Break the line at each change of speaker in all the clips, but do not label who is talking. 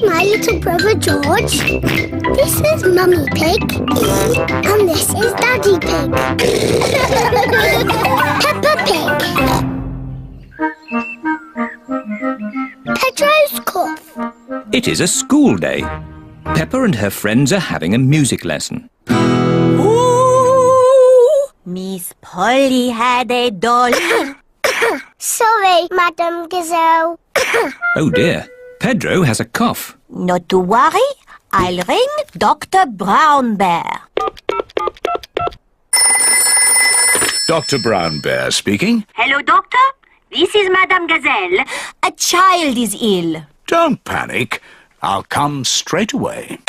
my little brother George. This is Mummy Pig. And this is Daddy Pig. Peppa Pig. Pedro's cough.
It is a school day. Peppa and her friends are having a music lesson.
Ooh, Miss Polly had a dolly.
Sorry, Madam Gazelle.
Oh dear, Pedro has a cough.
Not to worry, I'll ring Dr. Brown Bear.
Dr. Brown Bear speaking.
Hello, Doctor. This is Madame Gazelle. A child is ill.
Don't panic. I'll come straight away.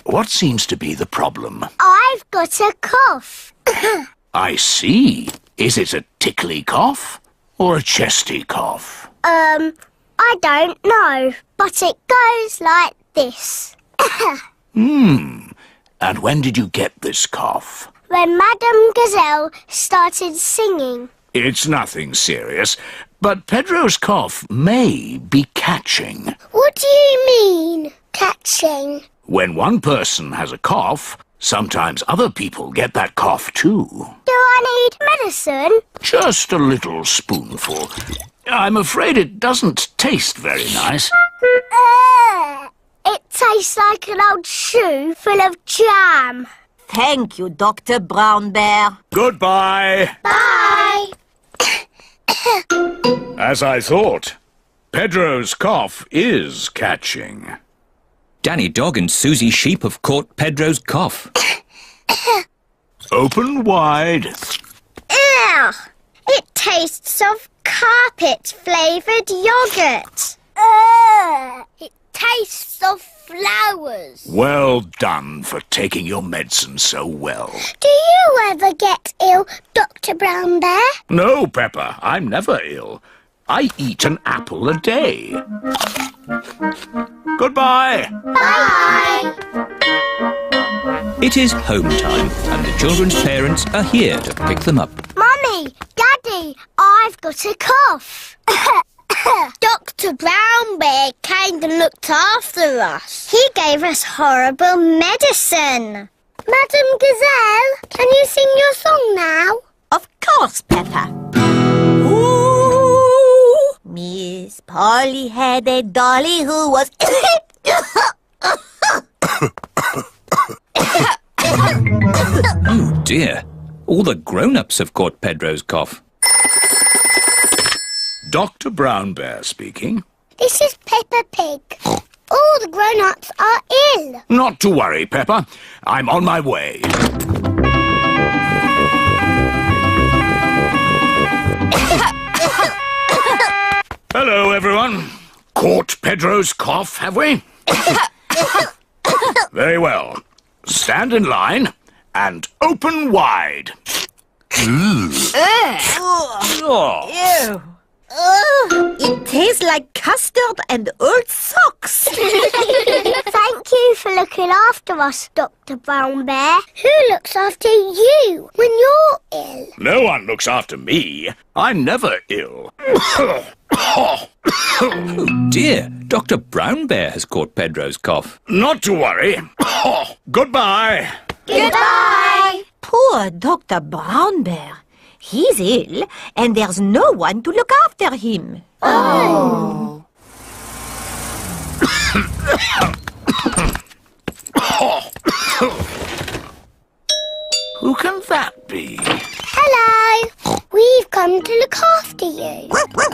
What seems to be the problem?
I've got a cough.
I see. Is it a tickly cough or a chesty cough?
I don't know, but it goes like this.
And when did you get this cough?
When Madame Gazelle started singing.
It's nothing serious, but Pedro's cough may be catching.
What do you mean, catching?
When one person has a cough, sometimes other people get that cough too.
Do I need medicine?
Just a little spoonful. I'm afraid it doesn't taste very nice.
It tastes like an old shoe full of jam.
Thank you, Dr. Brown Bear.
Goodbye.
Bye.
As I thought, Pedro's cough is catching.
Danny Dog and Susie Sheep have caught Pedro's cough.
Open wide.
Ew! It tastes of carpet-flavoured yoghurt. It tastes of flowers.
Well done for taking your medicine so well.
Do you ever get ill, Dr. Brown Bear?
No, Peppa, I'm never ill. I eat an apple a day. Goodbye.
Bye.
It is home time and the children's parents are here to pick them up.
Mummy, Daddy, I've got a cough. Dr. Brown Bear came and looked after us. He gave us horrible medicine. Madam Gazelle, can you sing your song now?
Of course, Peppa. Ooh, Miss Polly had a dolly who was...
Oh dear, all the grown-ups have caught Pedro's cough.
Dr. Brown Bear speaking.
This is Peppa Pig. All the grown-ups are ill.
Not to worry, Peppa. I'm on my way. Hello, everyone. Caught Pedro's cough, have we? Very well. Stand in line and open wide.
Ew. It tastes like custard and old socks.
Thank you for looking after us, Dr. Brown Bear. Who looks after you when you're ill?
No one looks after me. I'm never ill.
Oh dear, Dr. Brown Bear has caught Pedro's cough.
Not to worry. Goodbye.
Goodbye.
Poor Dr. Brown Bear. He's ill, and there's no one to look after him.
Oh.
Who can that be?
Hello. We've come to look after you.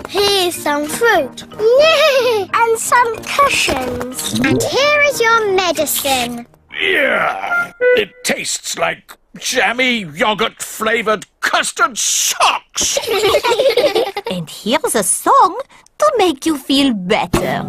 Here's some fruit. And some cushions. And here is your medicine.
Yeah, it tastes like jammy yogurt-flavoured custard socks.
And here's a song to make you feel better.